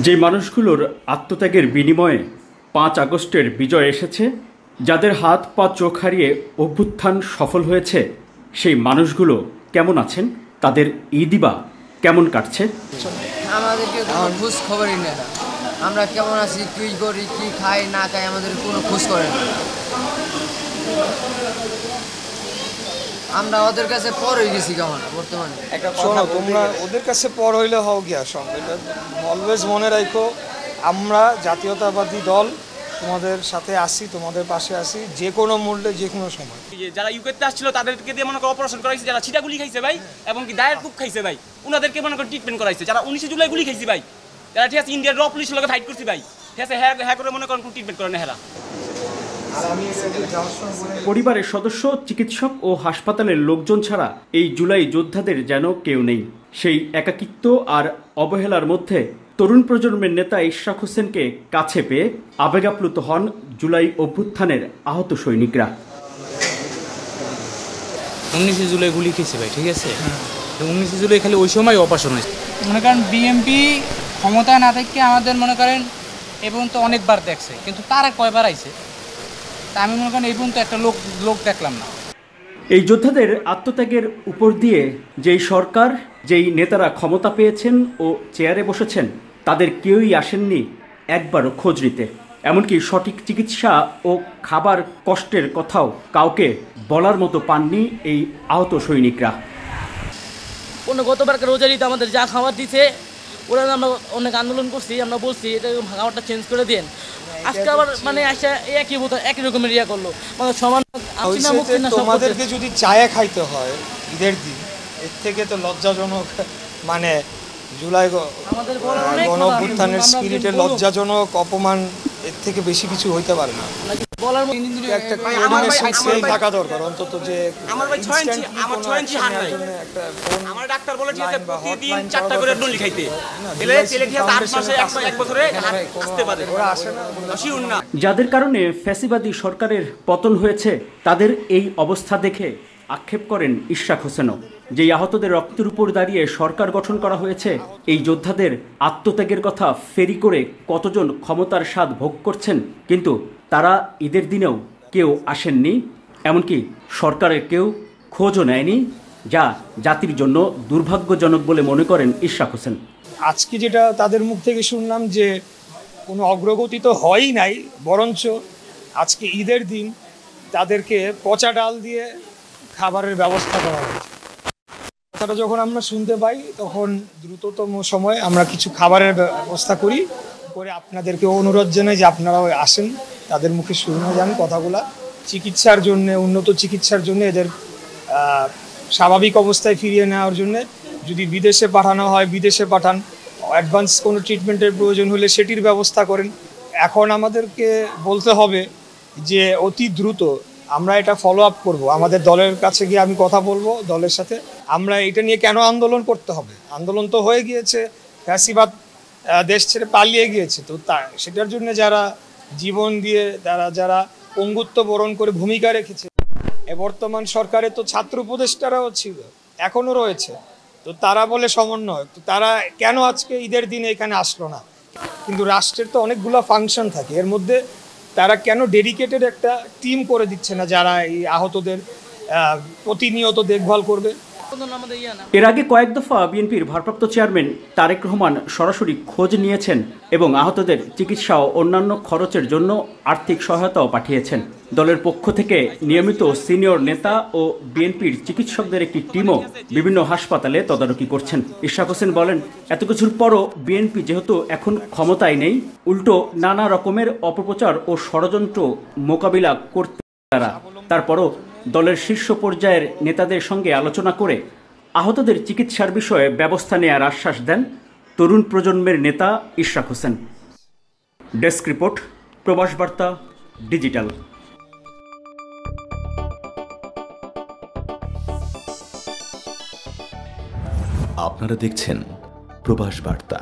যে মানুষগুলোর আত্মত্যাগের বিনিময়ে ৫ আগস্টের বিজয় এসেছে, যাদের হাত পা চোখ হারিয়ে অভ্যুত্থান সফল হয়েছে, সেই মানুষগুলো কেমন আছেন? তাদের ঈদই বা কেমন কাটছে? আমাদেরকে কোনো খোঁজ খবরই নেই না। আমরা কেমন আছি, কী করি, কী খাই না খাই, আমাদের কোনো খোঁজ করে না। আমরা ওদের কাছে পর হয়ে গেছি কেমন বর্তমানে। শোনো, তোমরা ওদের কাছে পর হইলে হও গিয়া সঙ্গে অলওয়েজ মনে রাখো, আমরা জাতীয়তাবাদী দল তোমাদের সাথে আসি, তোমাদের পাশে আসি, যে কোনো মূল্যে যে কোনো সময়। যারা ইউকেতে আসছিল তাদেরকে দিয়ে মনে করো অপারেশন করাইছে, যারা ছিটাগুলি খাইছে ভাই এবং কি দায়ের কূপ খাইছে ভাই, ওনাদেরকে মনে করো ট্রিটমেন্ট করাইছে। যারা 19 জুলাই গুলি খাইছে ভাই, যারা ঠিক আছে ইন্ডিয়ার র পুলিশের লোকে ফাইট করছে ভাই, ঠিক আছে হ্যাঁ করে মনে করেন কোনো ট্রিটমেন্ট করে না হেরা। পরিবারের সদস্য, চিকিৎসক ও হাসপাতালের লোকজন ছাড়া এই জুলাই যোদ্ধাদের যেন কেউ নেই। সেই একাকিত্ব আর অবহেলার মধ্যে তরুণ প্রজন্মের নেতা ইশরাক হোসেনকে কাছে পেয়ে আবেগাপ্লুত হন জুলাই অভ্যুত্থানের আহত সৈনিকরা। 19 জুলাই গুলি খেয়েছে ভাই, ঠিক আছে, 19 জুলাই খালি ওই সময় অপারেশন হয়েছে। মনে করেন বিএমপি ক্ষমতায় না থেকে আমাদের মনে করেন এবং তো অনেকবার দেখছে, কিন্তু তারা কয়বার আইছে তা আমি মনে করেন এই পর্যন্ত একটা লোক দেখলাম না। এই যোদ্ধাদের আত্মত্যাগের উপর দিয়ে যেই সরকার, যেই নেতারা ক্ষমতা পেয়েছেন ও চেয়ারে বসেছেন, তাদের কেউই আসেননি একবারও খোঁজ নিতে। এমনকি সঠিক চিকিৎসা ও খাবার কষ্টের কথাও কাউকে বলার মতো পাননি এই আহত সৈনিকরা। গতবারকার রোজারিতে আমাদের যা খাবার দিচ্ছে, ওরা আমরা অনেক আন্দোলন করছি, আমরা বলছি এটা খাবারটা চেঞ্জ করে দেন। আজকে আবার মানে আসা একই রকমের ইয়া করলো, মানে সমান। তোমাদেরকে যদি চায়ে খাইতে হয় ঈদের দিন, এর থেকে তো লজ্জাজনক, মানে জুলাই গণঅভ্যুত্থানের স্পিরিটের লজ্জাজনক অপমান এর থেকে বেশি কিছু হইতে পারে না। একটা কোঅর্ডিনেশন সেল থাকা দরকার অন্তত, যে আমার ভাই 6 ইঞ্চি হাত নাই, আমার ডাক্তার বলে ঠিক আছে প্রতিদিন 4টা করে ডলি খাইতে, এলে তেলে ঠিক আছে 8 মাসে 1 বছরে আসতে পারে, ওরা আসে না। যাদের কারণে ফ্যাসিবাদী সরকারের পতন হয়েছে, তাদের এই অবস্থা দেখে আক্ষেপ করেন ইশরাক হোসেনও। যেই আহতদের রক্তের উপর দাঁড়িয়ে সরকার গঠন করা হয়েছে, এই যোদ্ধাদের আত্মত্যাগের কথা ফেরি করে কতজন ক্ষমতার স্বাদ ভোগ করছেন, কিন্তু তারা ঈদের দিনেও কেউ আসেননি, এমনকি সরকারের কেউ খোঁজও নেয়নি, যা জাতির জন্য দুর্ভাগ্যজনক বলে মনে করেন ইশরাক হোসেন। আজকে যেটা তাদের মুখ থেকে শুনলাম যে কোনো অগ্রগতি তো হয়ই নাই, বরঞ্চ আজকে ঈদের দিন তাদেরকে পচা ডাল দিয়ে খাবারের ব্যবস্থা করা হয়েছে। কথাটা যখন আমরা শুনতে পাই, তখন দ্রুততম সময় আমরা কিছু খাবারের ব্যবস্থা করি, করে আপনাদেরকে অনুরোধ জানাই যে আপনারাও আসেন, তাদের মুখে শুনে যান কথাগুলা। চিকিৎসার জন্য, উন্নত চিকিৎসার জন্য, এদের স্বাভাবিক অবস্থায় ফিরিয়ে নেওয়ার জন্য যদি বিদেশে পাঠানো হয় বিদেশে পাঠান, অ্যাডভান্স কোনো ট্রিটমেন্টের প্রয়োজন হলে সেটির ব্যবস্থা করেন। এখন আমাদেরকে বলতে হবে যে অতি দ্রুত আমরা এটা ফলো আপ করবো, আমাদের দলের কাছে গিয়ে আমি কথা বলবো দলের সাথে, আমরা এটা নিয়ে কেন আন্দোলন করতে হবে। আন্দোলন তো হয়ে গিয়েছে, ফ্যাসিবাদ দেশ ছেড়ে পালিয়ে গিয়েছে, তো সেটার জন্য যারা জীবন দিয়ে, যারা পঙ্গুত্ব বরণ করে ভূমিকা রেখেছে, বর্তমান সরকারে তো ছাত্র উপদেষ্টারাও ছিল, এখনও রয়েছে, তো তারা বলে সমন্বয়, তো তারা কেন আজকে ঈদের দিনে এখানে আসলো না? কিন্তু রাষ্ট্রের তো অনেকগুলো ফাংশন থাকে, এর মধ্যে তারা কেন ডেডিকেটেড একটা টিম করে দিচ্ছে না, যারা এই আহতদের প্রতিনিয়ত দেখভাল করবে? এর আগে কয়েক দফা বিএনপির ভারপ্রাপ্ত চেয়ারম্যান তারেক রহমান সরাসরি খোঁজ নিয়েছেন এবং আহতদের চিকিৎসা ও অন্যান্য খরচের জন্য আর্থিক সহায়তাও পাঠিয়েছেন। দলের পক্ষ থেকে নিয়মিত সিনিয়র নেতা ও বিএনপির চিকিৎসকদের একটি টিমও বিভিন্ন হাসপাতালে তদারকি করছেন। ইশরাক হোসেন বলেন, এত কিছুর পরও বিএনপি যেহেতু এখন ক্ষমতায় নেই, উল্টো নানা রকমের অপপ্রচার ও ষড়যন্ত্র মোকাবিলা করতে তারপরও দলের শীর্ষ পর্যায়ের নেতাদের সঙ্গে আলোচনা করে আহতদের চিকিৎসার বিষয়ে ব্যবস্থা নেওয়ার আশ্বাস দেন তরুণ প্রজন্মের নেতা ইশরাক হোসেন। ডেস্ক রিপোর্ট, প্রবাস বার্তা ডিজিটাল। আপনারা দেখছেন প্রবাস বার্তা।